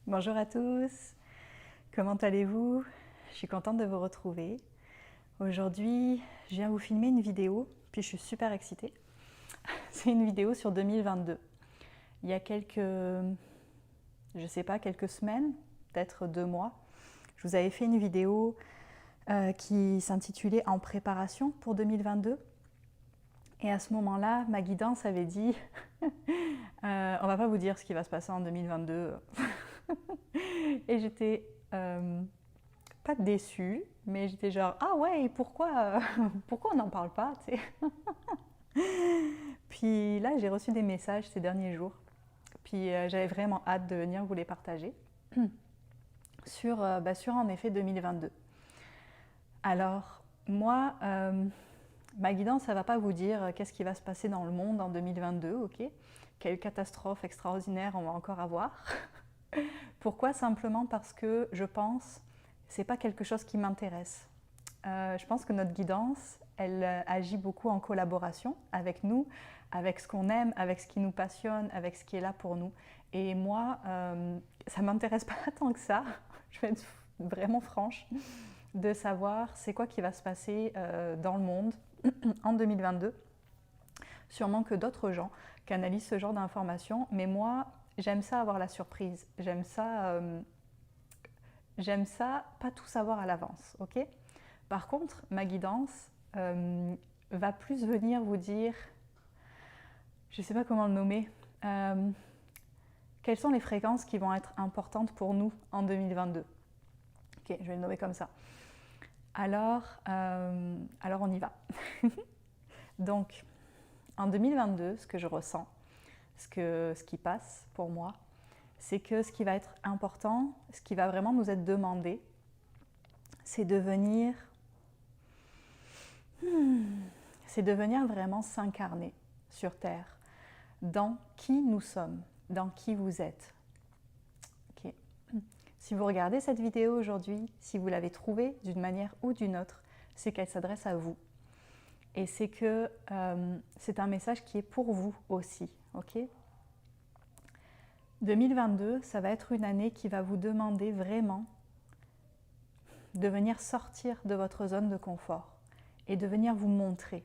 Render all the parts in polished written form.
Bonjour à tous, comment allez-vous? Je suis contente de vous retrouver. Aujourd'hui, je viens vous filmer une vidéo, puis je suis super excitée. C'est une vidéo sur 2022. Il y a quelques semaines, peut-être 2 mois, je vous avais fait une vidéo qui s'intitulait En préparation pour 2022. Et à ce moment-là, ma guidance avait dit on va pas vous dire ce qui va se passer en 2022. Et j'étais pas déçue, mais j'étais genre ah ouais, pourquoi, pourquoi on n'en parle pas, tu sais. Puis là, j'ai reçu des messages ces derniers jours, puis j'avais vraiment hâte de venir vous les partager sur en effet 2022. Alors, moi, ma guidance, ça va pas vous dire qu'est-ce qui va se passer dans le monde en 2022, ok? Quelle catastrophe extraordinaire on va encore avoir. Pourquoi? Simplement parce que je pense c'est pas quelque chose qui m'intéresse. Je pense que notre guidance, elle agit beaucoup en collaboration avec nous, avec ce qu'on aime, avec ce qui nous passionne, avec ce qui est là pour nous. Et moi, ça m'intéresse pas tant que ça, je vais être vraiment franche, de savoir c'est quoi qui va se passer dans le monde en 2022. Sûrement que d'autres gens canalisent ce genre d'informations, mais moi, j'aime ça avoir la surprise. J'aime ça pas tout savoir à l'avance, ok? Par contre, ma guidance va plus venir vous dire, je ne sais pas comment le nommer, quelles sont les fréquences qui vont être importantes pour nous en 2022. Ok, je vais le nommer comme ça. Alors on y va. Donc, en 2022, ce que je ressens, ce qui passe pour moi, c'est que ce qui va être important, ce qui va vraiment nous être demandé, c'est de venir vraiment s'incarner sur Terre, dans qui nous sommes, dans qui vous êtes. Okay. Si vous regardez cette vidéo aujourd'hui, si vous l'avez trouvée d'une manière ou d'une autre, c'est qu'elle s'adresse à vous. Et c'est que c'est un message qui est pour vous aussi. Okay. 2022, ça va être une année qui va vous demander vraiment de venir sortir de votre zone de confort et de venir vous montrer,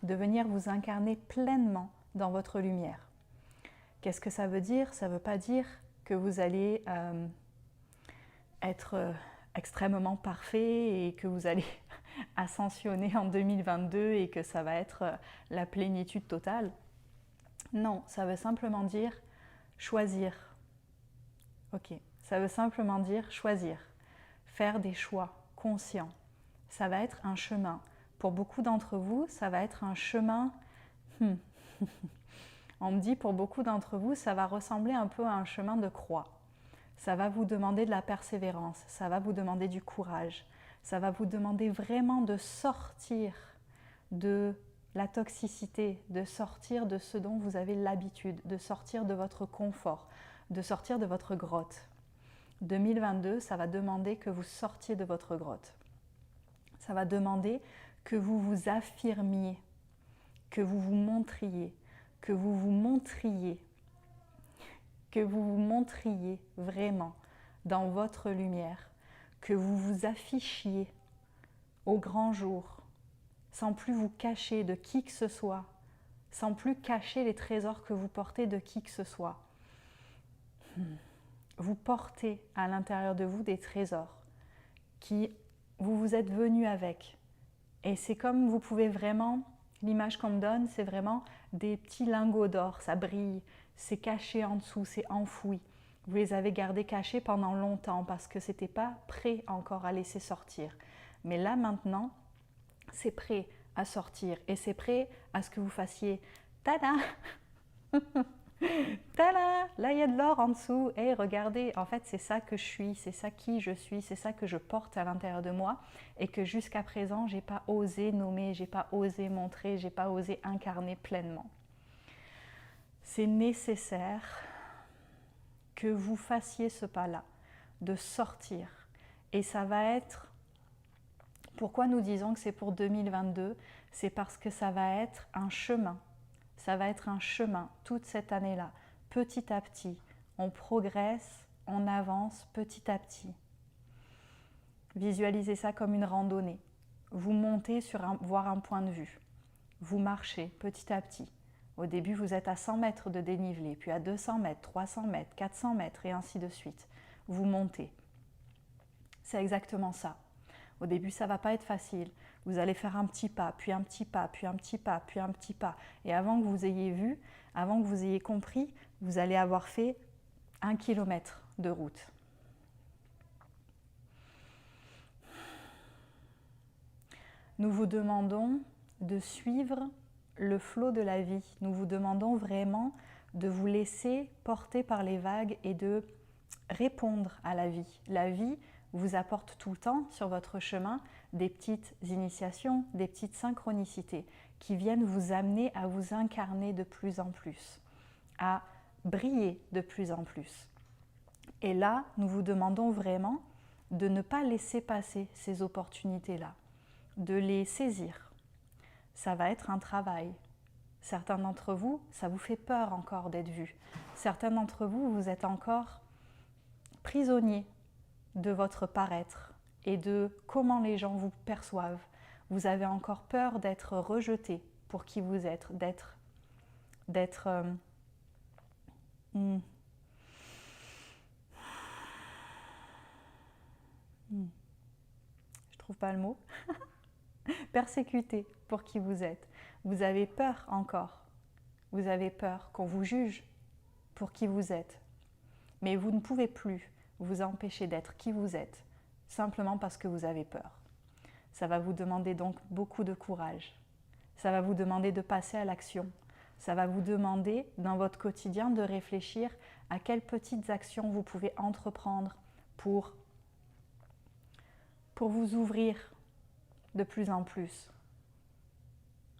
de venir vous incarner pleinement dans votre lumière. Qu'est-ce que ça veut dire? Ça ne veut pas dire que vous allez être extrêmement parfait et que vous allez ascensionner en 2022 et que ça va être la plénitude totale. Non, ça veut simplement dire choisir. Ok, ça veut simplement dire choisir, faire des choix conscients. Ça va être un chemin. Pour beaucoup d'entre vous, ça va être un chemin... On me dit pour beaucoup d'entre vous, ça va ressembler un peu à un chemin de croix. Ça va vous demander de la persévérance, ça va vous demander du courage, ça va vous demander vraiment de sortir de la toxicité, de sortir de ce dont vous avez l'habitude, de sortir de votre confort, de sortir de votre grotte. 2022, ça va demander que vous sortiez de votre grotte. Ça va demander que vous vous affirmiez, que vous vous montriez, que vous vous montriez, que vous vous montriez vraiment dans votre lumière, que vous vous affichiez au grand jour, sans plus vous cacher de qui que ce soit, sans plus cacher les trésors que vous portez de qui que ce soit. Vous portez à l'intérieur de vous des trésors qui vous vous êtes venu avec. Et c'est comme vous pouvez vraiment, l'image qu'on me donne, c'est vraiment des petits lingots d'or, ça brille, c'est caché en dessous, c'est enfoui. Vous les avez gardés cachés pendant longtemps parce que c'était pas prêt encore à laisser sortir. Mais là maintenant, c'est prêt à sortir et c'est prêt à ce que vous fassiez tada. Tada! Là, il y a de l'or en dessous. Et regardez, en fait, c'est ça que je suis, c'est ça qui je suis, c'est ça que je porte à l'intérieur de moi et que jusqu'à présent, j'ai pas osé nommer, j'ai pas osé montrer, j'ai pas osé incarner pleinement. C'est nécessaire que vous fassiez ce pas-là, de sortir. Et ça va être... Pourquoi nous disons que c'est pour 2022? C'est parce que ça va être un chemin. Ça va être un chemin toute cette année-là. Petit à petit, on progresse, on avance petit à petit. Visualisez ça comme une randonnée. Vous montez voir un point de vue. Vous marchez petit à petit. Au début, vous êtes à 100 mètres de dénivelé, puis à 200 mètres, 300 mètres, 400 mètres, et ainsi de suite. Vous montez. C'est exactement ça. Au début, ça ne va pas être facile. Vous allez faire un petit pas, puis un petit pas, puis un petit pas, puis un petit pas. Et avant que vous ayez vu, avant que vous ayez compris, vous allez avoir fait 1 kilomètre de route. Nous vous demandons de suivre le flot de la vie. Nous vous demandons vraiment de vous laisser porter par les vagues et de répondre à la vie. La vie vous apporte tout le temps sur votre chemin des petites initiations, des petites synchronicités qui viennent vous amener à vous incarner de plus en plus, à briller de plus en plus. Et là, nous vous demandons vraiment de ne pas laisser passer ces opportunités-là, de les saisir. Ça va être un travail. Certains d'entre vous, ça vous fait peur encore d'être vu. Certains d'entre vous, vous êtes encore prisonniers de votre paraître et de comment les gens vous perçoivent. Vous avez encore peur d'être rejeté pour qui vous êtes, je trouve pas le mot, persécuté pour qui vous êtes. Vous avez peur encore. Vous avez peur qu'on vous juge pour qui vous êtes. Mais vous ne pouvez plus vous empêcher d'être qui vous êtes, simplement parce que vous avez peur. Ça va vous demander donc beaucoup de courage. Ça va vous demander de passer à l'action. Ça va vous demander, dans votre quotidien, de réfléchir à quelles petites actions vous pouvez entreprendre pour vous ouvrir de plus en plus.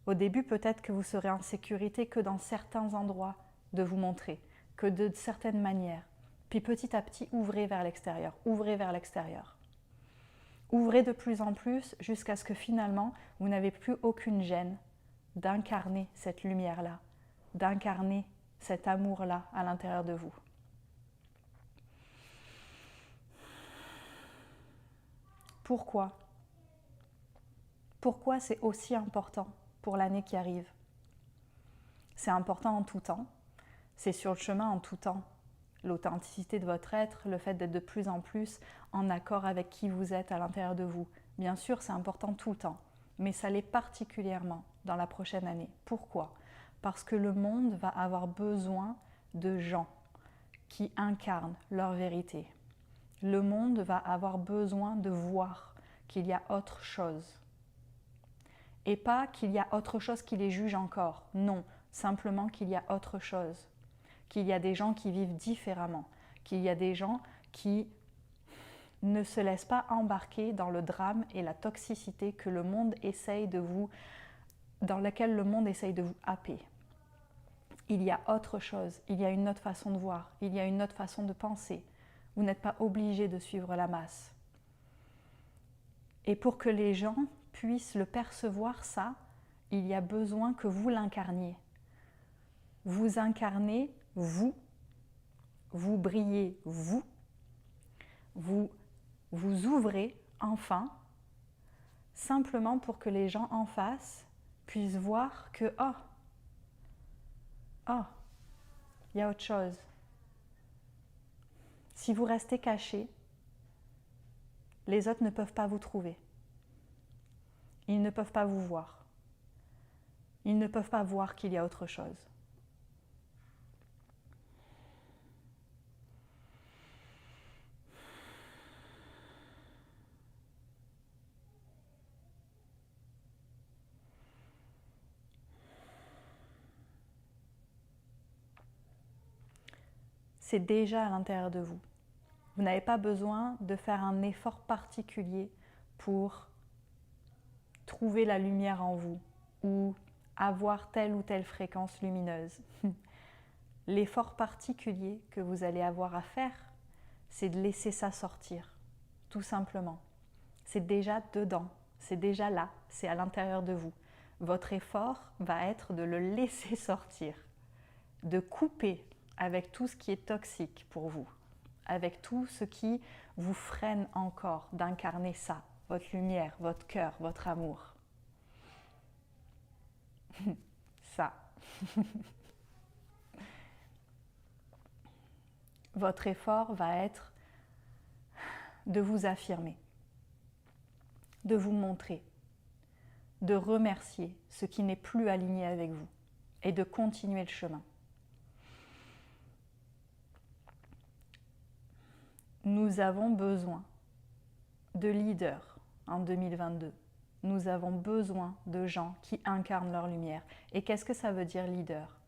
Au début, peut-être que vous serez en sécurité que dans certains endroits de vous montrer, que de certaines manières. Puis petit à petit, ouvrez vers l'extérieur, ouvrez vers l'extérieur. Ouvrez de plus en plus jusqu'à ce que finalement, vous n'avez plus aucune gêne d'incarner cette lumière-là, d'incarner cet amour-là à l'intérieur de vous. Pourquoi ? Pourquoi c'est aussi important pour l'année qui arrive ? C'est important en tout temps, c'est sur le chemin en tout temps. L'authenticité de votre être, le fait d'être de plus en plus en accord avec qui vous êtes à l'intérieur de vous. Bien sûr, c'est important tout le temps, mais ça l'est particulièrement dans la prochaine année. Pourquoi ? Parce que le monde va avoir besoin de gens qui incarnent leur vérité. Le monde va avoir besoin de voir qu'il y a autre chose. Et pas qu'il y a autre chose qui les juge encore. Non, simplement qu'il y a autre chose. Qu'il y a des gens qui vivent différemment. Qu'il y a des gens qui ne se laissent pas embarquer dans le drame et la toxicité que le monde essaye de vous, dans laquelle le monde essaye de vous happer. Il y a autre chose, il y a une autre façon de voir, il y a une autre façon de penser. Vous n'êtes pas obligé de suivre la masse. Et pour que les gens puissent le percevoir, ça, il y a besoin que vous l'incarniez. Vous incarnez vous, vous brillez vous ouvrez enfin, simplement pour que les gens en face puissent voir que il y a autre chose. Si vous restez caché, les autres ne peuvent pas vous trouver. Ils ne peuvent pas vous voir. Ils ne peuvent pas voir qu'il y a autre chose. C'est déjà à l'intérieur de vous. Vous n'avez pas besoin de faire un effort particulier pour trouver la lumière en vous ou avoir telle ou telle fréquence lumineuse. L'effort particulier que vous allez avoir à faire, c'est de laisser ça sortir, tout simplement. C'est déjà dedans, c'est déjà là, c'est à l'intérieur de vous. Votre effort va être de le laisser sortir, de couper avec tout ce qui est toxique pour vous. avec tout ce qui vous freine encore d'incarner ça, votre lumière, votre cœur, votre amour. Ça. Votre effort va être de vous affirmer, de vous montrer, de remercier ce qui n'est plus aligné avec vous et de continuer le chemin. Nous avons besoin de leaders en 2022. Nous avons besoin de gens qui incarnent leur lumière. Et qu'est-ce que ça veut dire leader ?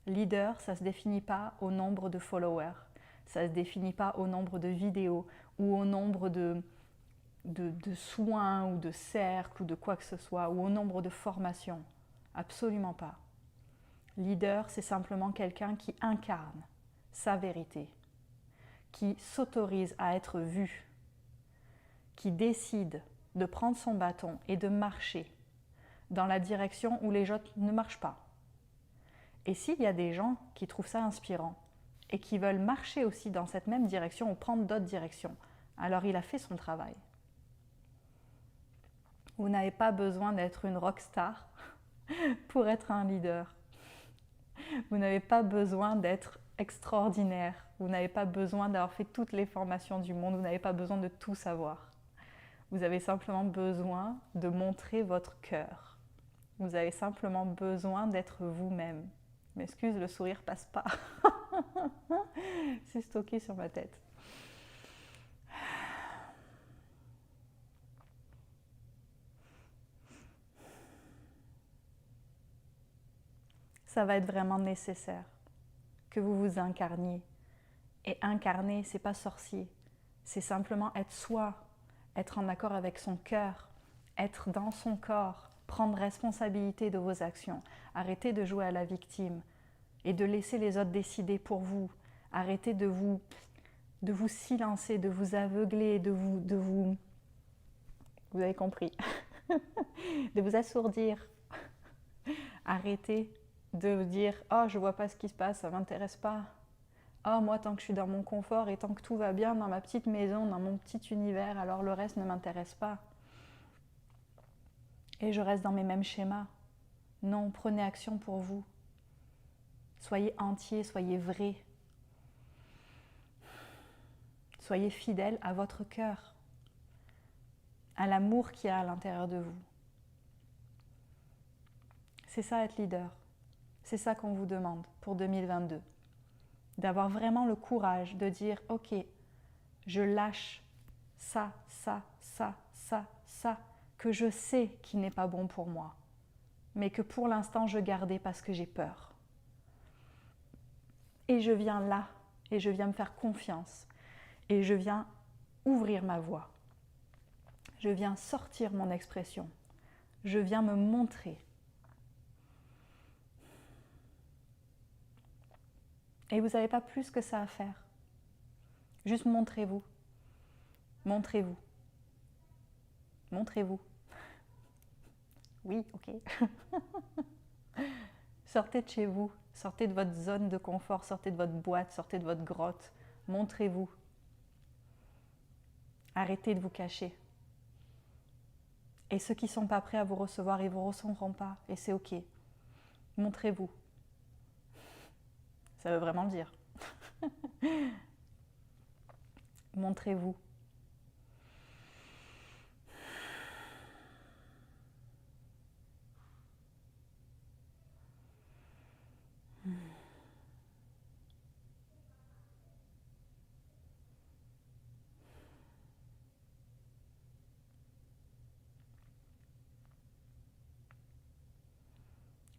Leader, ça ne se définit pas au nombre de followers, ça ne se définit pas au nombre de vidéos ou au nombre de soins ou de cercles ou de quoi que ce soit, ou au nombre de formations. Absolument pas. Leader, c'est simplement quelqu'un qui incarne sa vérité, qui s'autorise à être vu, qui décide de prendre son bâton et de marcher dans la direction où les autres ne marchent pas. Et s'il y a des gens qui trouvent ça inspirant et qui veulent marcher aussi dans cette même direction ou prendre d'autres directions, alors il a fait son travail. Vous n'avez pas besoin d'être une rockstar pour être un leader. Vous n'avez pas besoin d'être extraordinaire. Vous n'avez pas besoin d'avoir fait toutes les formations du monde. Vous n'avez pas besoin de tout savoir. Vous avez simplement besoin de montrer votre cœur. Vous avez simplement besoin d'être vous-même. Je m'excuse, le sourire passe pas. C'est stocké sur ma tête. Ça va être vraiment nécessaire que vous vous incarniez. Et incarner, c'est pas sorcier. C'est simplement être soi, être en accord avec son cœur, être dans son corps, prendre responsabilité de vos actions, arrêter de jouer à la victime et de laisser les autres décider pour vous. Arrêtez de vous silencer, de vous aveugler, de vous vous avez compris, de vous assourdir. Arrêtez de vous dire « Oh, je vois pas ce qui se passe, ça m'intéresse pas. Oh, moi, tant que je suis dans mon confort et tant que tout va bien dans ma petite maison, dans mon petit univers, alors le reste ne m'intéresse pas. » Et je reste dans mes mêmes schémas. Non, prenez action pour vous. Soyez entier, soyez vrai. Soyez fidèle à votre cœur, à l'amour qu'il y a à l'intérieur de vous. C'est ça être leader. C'est ça qu'on vous demande pour 2022. D'avoir vraiment le courage de dire « Ok, je lâche ça, que je sais qui n'est pas bon pour moi, mais que pour l'instant je gardais parce que j'ai peur. Et je viens là, et je viens me faire confiance, et je viens ouvrir ma voix. Je viens sortir mon expression. Je viens me montrer. » Et vous n'avez pas plus que ça à faire. Juste montrez-vous. Montrez-vous. Montrez-vous. Oui, ok. Sortez de chez vous. Sortez de votre zone de confort. Sortez de votre boîte. Sortez de votre grotte. Montrez-vous. Arrêtez de vous cacher. Et ceux qui ne sont pas prêts à vous recevoir, ils ne vous recevront pas. Et c'est ok. Montrez-vous. Ça veut vraiment le dire. Montrez-vous.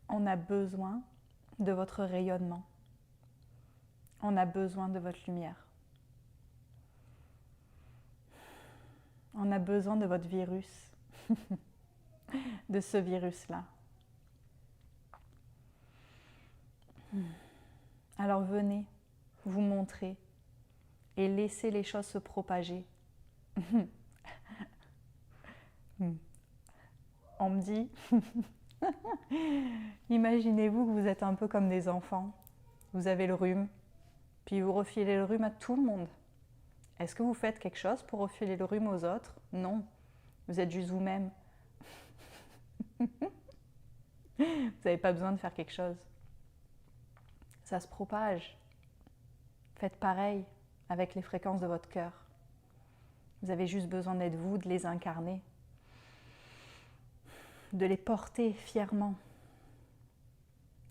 On a besoin de votre rayonnement. On a besoin de votre lumière. On a besoin de votre virus, de ce virus-là. Alors venez vous montrer et laissez les choses se propager. On me dit, imaginez-vous que vous êtes un peu comme des enfants. Vous avez le rhume, puis vous refilez le rhume à tout le monde. Est-ce que vous faites quelque chose pour refiler le rhume aux autres? Non, vous êtes juste vous-même. Vous n'avez pas besoin de faire quelque chose. Ça se propage. Faites pareil avec les fréquences de votre cœur. Vous avez juste besoin d'être vous, de les incarner, de les porter fièrement,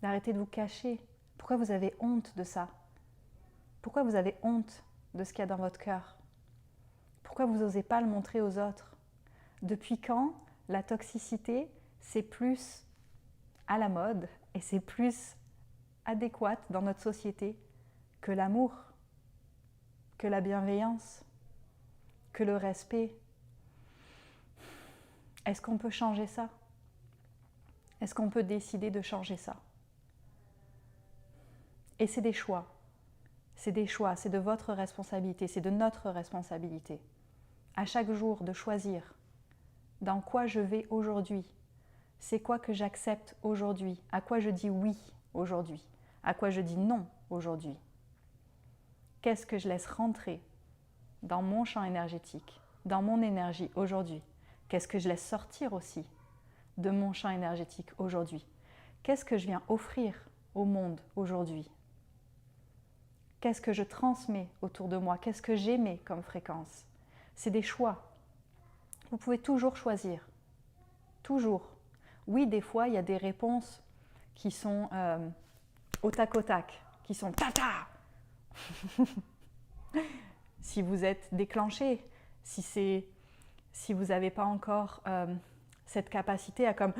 d'arrêter de vous cacher. Pourquoi vous avez honte de ça? Pourquoi vous avez honte de ce qu'il y a dans votre cœur? Pourquoi vous n'osez pas le montrer aux autres? Depuis quand la toxicité, c'est plus à la mode et c'est plus adéquate dans notre société que l'amour, que la bienveillance, que le respect? Est-ce qu'on peut changer ça? Est-ce qu'on peut décider de changer ça? Et c'est des choix. C'est des choix, c'est de votre responsabilité, c'est de notre responsabilité. À chaque jour, de choisir dans quoi je vais aujourd'hui. C'est quoi que j'accepte aujourd'hui? À quoi je dis oui aujourd'hui? À quoi je dis non aujourd'hui? Qu'est-ce que je laisse rentrer dans mon champ énergétique, dans mon énergie aujourd'hui? Qu'est-ce que je laisse sortir aussi de mon champ énergétique aujourd'hui? Qu'est-ce que je viens offrir au monde aujourd'hui? Qu'est-ce que je transmets autour de moi? Qu'est-ce que j'émets comme fréquence? C'est des choix. Vous pouvez toujours choisir. Toujours. Oui, des fois, il y a des réponses qui sont au tac au tac, qui sont tata. Si vous êtes déclenché, si vous n'avez pas encore cette capacité à comme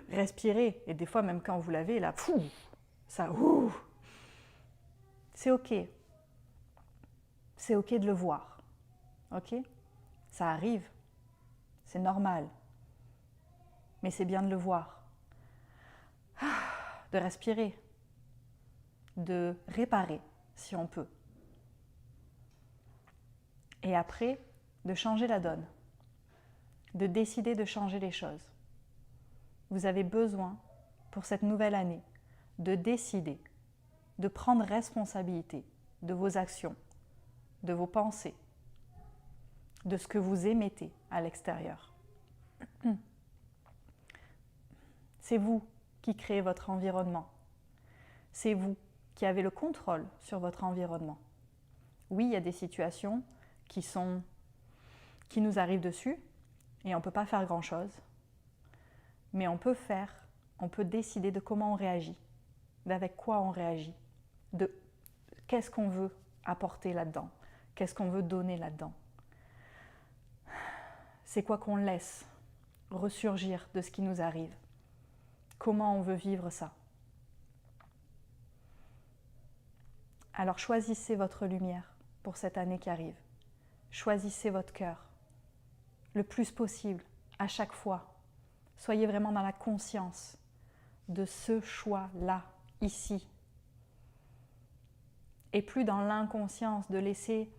respirer, et des fois même quand vous l'avez, là, ça, c'est ok. C'est ok de le voir. Ok? Ça arrive. C'est normal. Mais c'est bien de le voir. De respirer. De réparer, si on peut. Et après, de changer la donne. De décider de changer les choses. Vous avez besoin, pour cette nouvelle année, de décider, de prendre responsabilité de vos actions, de vos pensées, de ce que vous émettez à l'extérieur. C'est vous qui créez votre environnement. C'est vous qui avez le contrôle sur votre environnement. Oui, il y a des situations qui nous arrivent dessus et on ne peut pas faire grand-chose. Mais on peut décider de comment on réagit, d'avec quoi on réagit, de qu'est-ce qu'on veut apporter là-dedans, qu'est-ce qu'on veut donner là-dedans. C'est quoi qu'on laisse ressurgir de ce qui nous arrive. Comment on veut vivre ça? Alors choisissez votre lumière pour cette année qui arrive. Choisissez votre cœur le plus possible, à chaque fois. Soyez vraiment dans la conscience de ce choix-là, ici. Et plus dans l'inconscience de laisser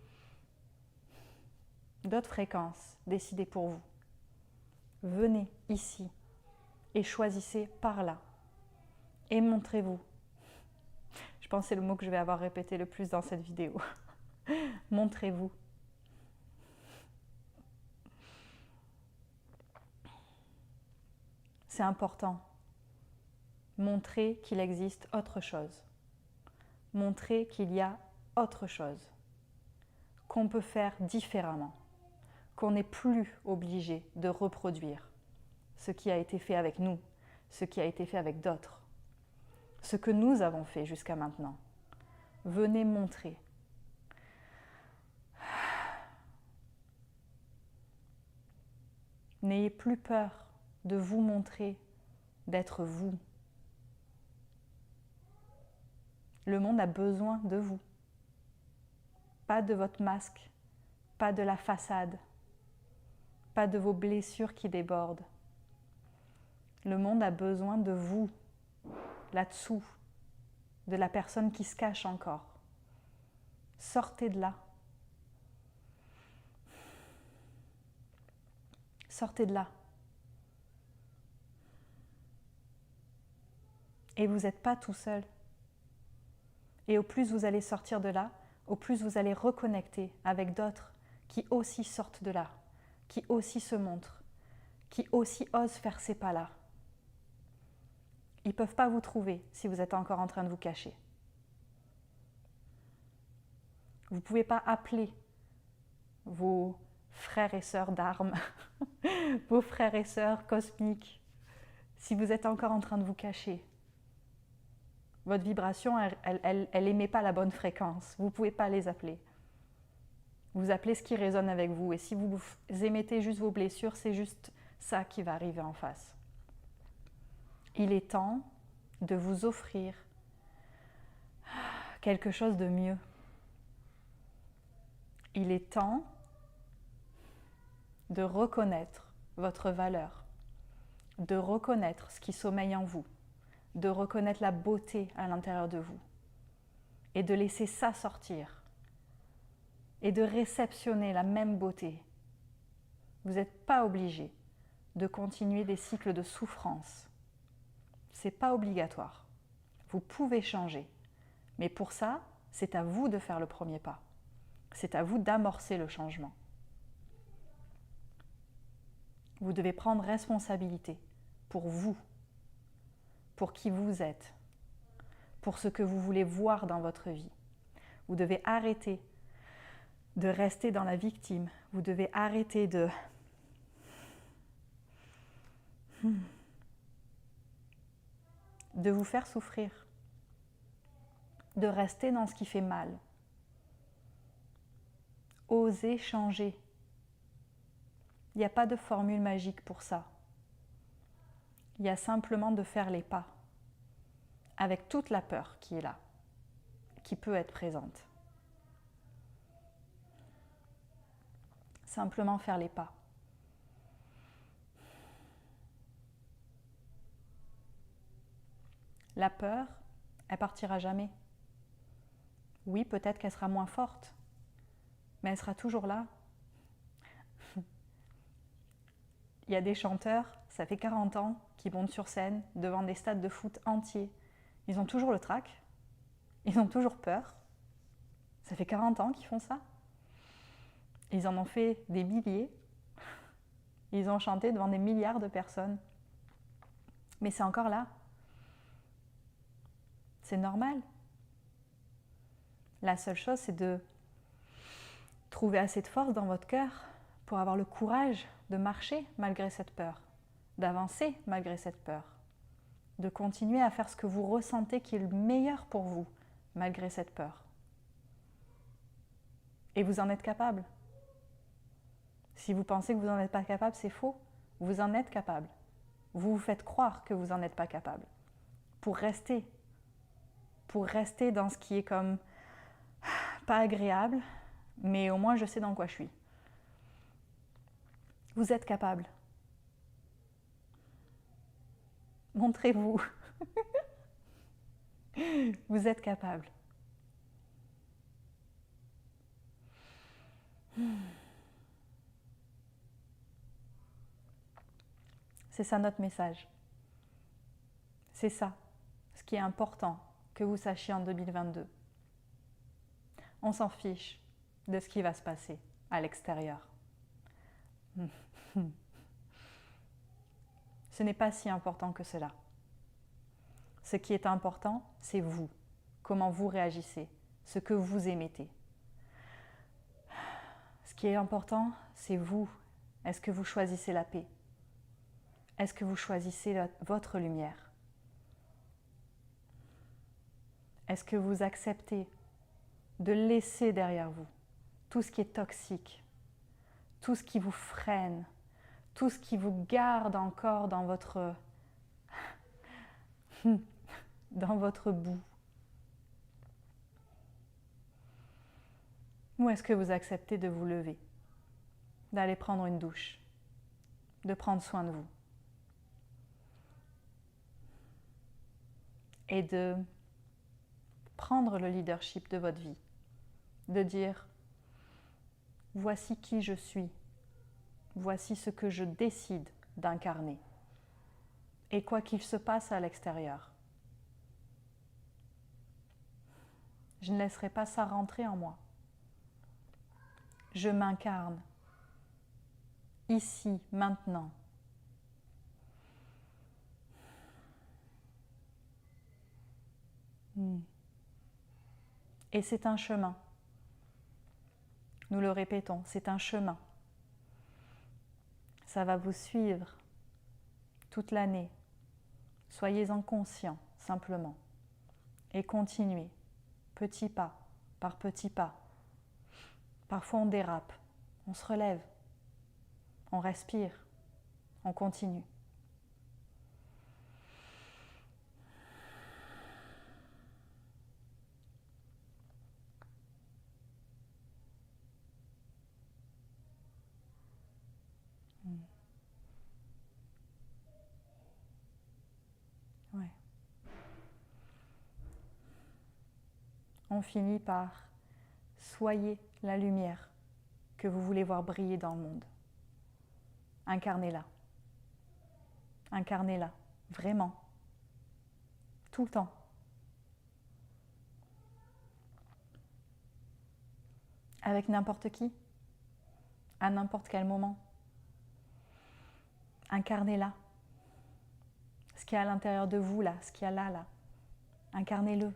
d'autres fréquences décider pour vous. Venez ici et choisissez par là. Et montrez-vous. Je pense que c'est le mot que je vais avoir répété le plus dans cette vidéo. Montrez-vous. C'est important. Montrez qu'il existe autre chose. Montrez qu'il y a autre chose. Qu'on peut faire différemment. Qu'on n'est plus obligé de reproduire ce qui a été fait avec nous, ce qui a été fait avec d'autres, ce que nous avons fait jusqu'à maintenant. Venez montrer. N'ayez plus peur de vous montrer, d'être vous. Le monde a besoin de vous. Pas de votre masque, pas de la façade, pas de vos blessures qui débordent. Le monde a besoin de vous, là-dessous, de la personne qui se cache encore. Sortez de là. Sortez de là. Et vous n'êtes pas tout seul. Et au plus vous allez sortir de là, au plus vous allez reconnecter avec d'autres qui aussi sortent de là, qui aussi se montrent, qui aussi osent faire ces pas-là. Ils ne peuvent pas vous trouver si vous êtes encore en train de vous cacher. Vous ne pouvez pas appeler vos frères et sœurs d'armes, vos frères et sœurs cosmiques, si vous êtes encore en train de vous cacher. Votre vibration, elle émet pas la bonne fréquence. Vous ne pouvez pas les appeler. Vous appelez ce qui résonne avec vous. Et si vous émettez juste vos blessures, c'est juste ça qui va arriver en face. Il est temps de vous offrir quelque chose de mieux. Il est temps de reconnaître votre valeur, de reconnaître ce qui sommeille en vous, de reconnaître la beauté à l'intérieur de vous et de laisser ça sortir et de réceptionner la même beauté. Vous n'êtes pas obligé de continuer des cycles de souffrance. Ce n'est pas obligatoire. Vous pouvez changer. Mais pour ça, c'est à vous de faire le premier pas. C'est à vous d'amorcer le changement. Vous devez prendre responsabilité pour vous, pour qui vous êtes, pour ce que vous voulez voir dans votre vie. Vous devez arrêter de rester dans la victime. Vous devez arrêter de vous faire souffrir, de rester dans ce qui fait mal. Osez changer. Il n'y a pas de formule magique pour ça. Il y a simplement de faire les pas, avec toute la peur qui est là, qui peut être présente. Simplement faire les pas. La peur, elle partira jamais. Oui, peut-être qu'elle sera moins forte, mais elle sera toujours là. Il y a des chanteurs, ça fait 40 ans, qui montent sur scène devant des stades de foot entiers. Ils ont toujours le trac, ils ont toujours peur. Ça fait 40 ans qu'ils font ça. Ils en ont fait des milliers. Ils ont chanté devant des milliards de personnes. Mais c'est encore là. C'est normal. La seule chose, c'est de trouver assez de force dans votre cœur pour avoir le courage de marcher malgré cette peur, d'avancer malgré cette peur, de continuer à faire ce que vous ressentez qui est le meilleur pour vous malgré cette peur. Et vous en êtes capable. Si vous pensez que vous n'en êtes pas capable, c'est faux. Vous en êtes capable. Vous vous faites croire que vous n'en êtes pas capable. Pour rester dans ce qui est comme pas agréable, mais au moins je sais dans quoi je suis. Vous êtes capable. Montrez-vous. Vous êtes capable. C'est ça notre message. C'est ça, ce qui est important que vous sachiez en 2022. On s'en fiche de ce qui va se passer à l'extérieur. Ce n'est pas si important que cela. Ce qui est important, c'est vous, comment vous réagissez, ce que vous émettez. Ce qui est important, c'est vous. Est-ce que vous choisissez la paix? Est-ce que vous choisissez votre lumière? Est-ce que vous acceptez de laisser derrière vous tout ce qui est toxique, tout ce qui vous freine, tout ce qui vous garde encore dans votre boue? Ou est-ce que vous acceptez de vous lever, d'aller prendre une douche, de prendre soin de vous et de prendre le leadership de votre vie, de dire « Voici qui je suis, voici ce que je décide d'incarner. Et quoi qu'il se passe à l'extérieur, Je ne laisserai pas ça rentrer en moi. Je m'incarne, ici, maintenant. Et c'est un chemin. Nous le répétons, c'est un chemin. Ça va vous suivre toute l'année. Soyez-en conscients, simplement. Et continuez, petit pas par petit pas. Parfois on dérape, on se relève, on respire, on continue. Ouais. On finit par soyez la lumière que vous voulez voir briller dans le monde. Incarnez-la. Incarnez-la, vraiment. Tout le temps. Avec n'importe qui, à n'importe quel moment. Incarnez-la. Ce qu'il y a à l'intérieur de vous, là, ce qu'il y a là. Incarnez-le.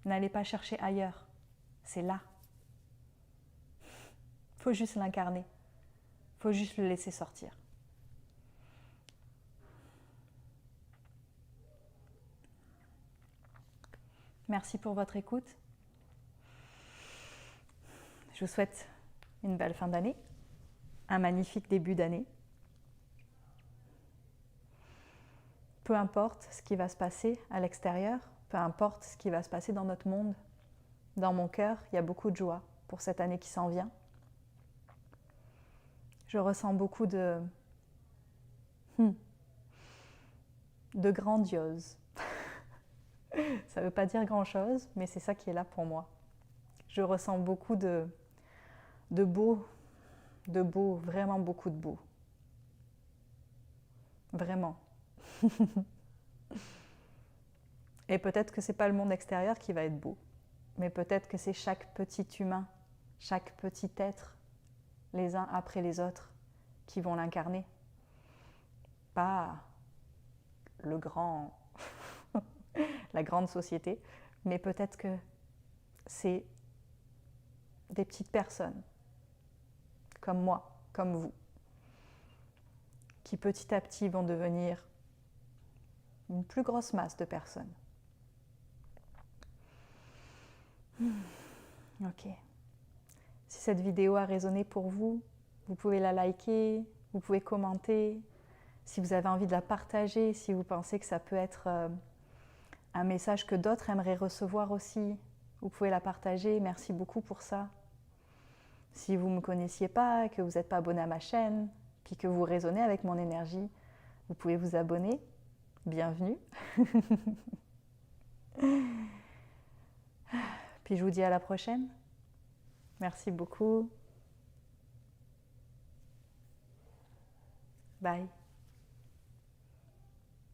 N'allez pas chercher ailleurs. C'est là. Il faut juste l'incarner. Il faut juste le laisser sortir. Merci pour votre écoute. Je vous souhaite une belle fin d'année, un magnifique début d'année. Peu importe ce qui va se passer à l'extérieur, peu importe ce qui va se passer dans notre monde, dans mon cœur, il y a beaucoup de joie pour cette année qui s'en vient. Je ressens beaucoup de grandiose. Ça ne veut pas dire grand-chose, mais c'est ça qui est là pour moi. Je ressens beaucoup de beau, vraiment beaucoup de beau. Vraiment. Et peut-être que ce n'est pas le monde extérieur qui va être beau, mais peut-être que c'est chaque petit humain, chaque petit être, les uns après les autres, qui vont l'incarner. Pas le grand, la grande société, mais peut-être que c'est des petites personnes, comme moi, comme vous, qui petit à petit vont devenir une plus grosse masse de personnes. Ok. Si cette vidéo a résonné pour vous, vous pouvez la liker, vous pouvez commenter. Si vous avez envie de la partager, si vous pensez que ça peut être un message que d'autres aimeraient recevoir aussi, vous pouvez la partager. Merci beaucoup pour ça. Si vous ne me connaissiez pas, que vous n'êtes pas abonné à ma chaîne, puis que vous résonnez avec mon énergie, vous pouvez vous abonner. Bienvenue. Puis je vous dis à la prochaine. Merci beaucoup. Bye.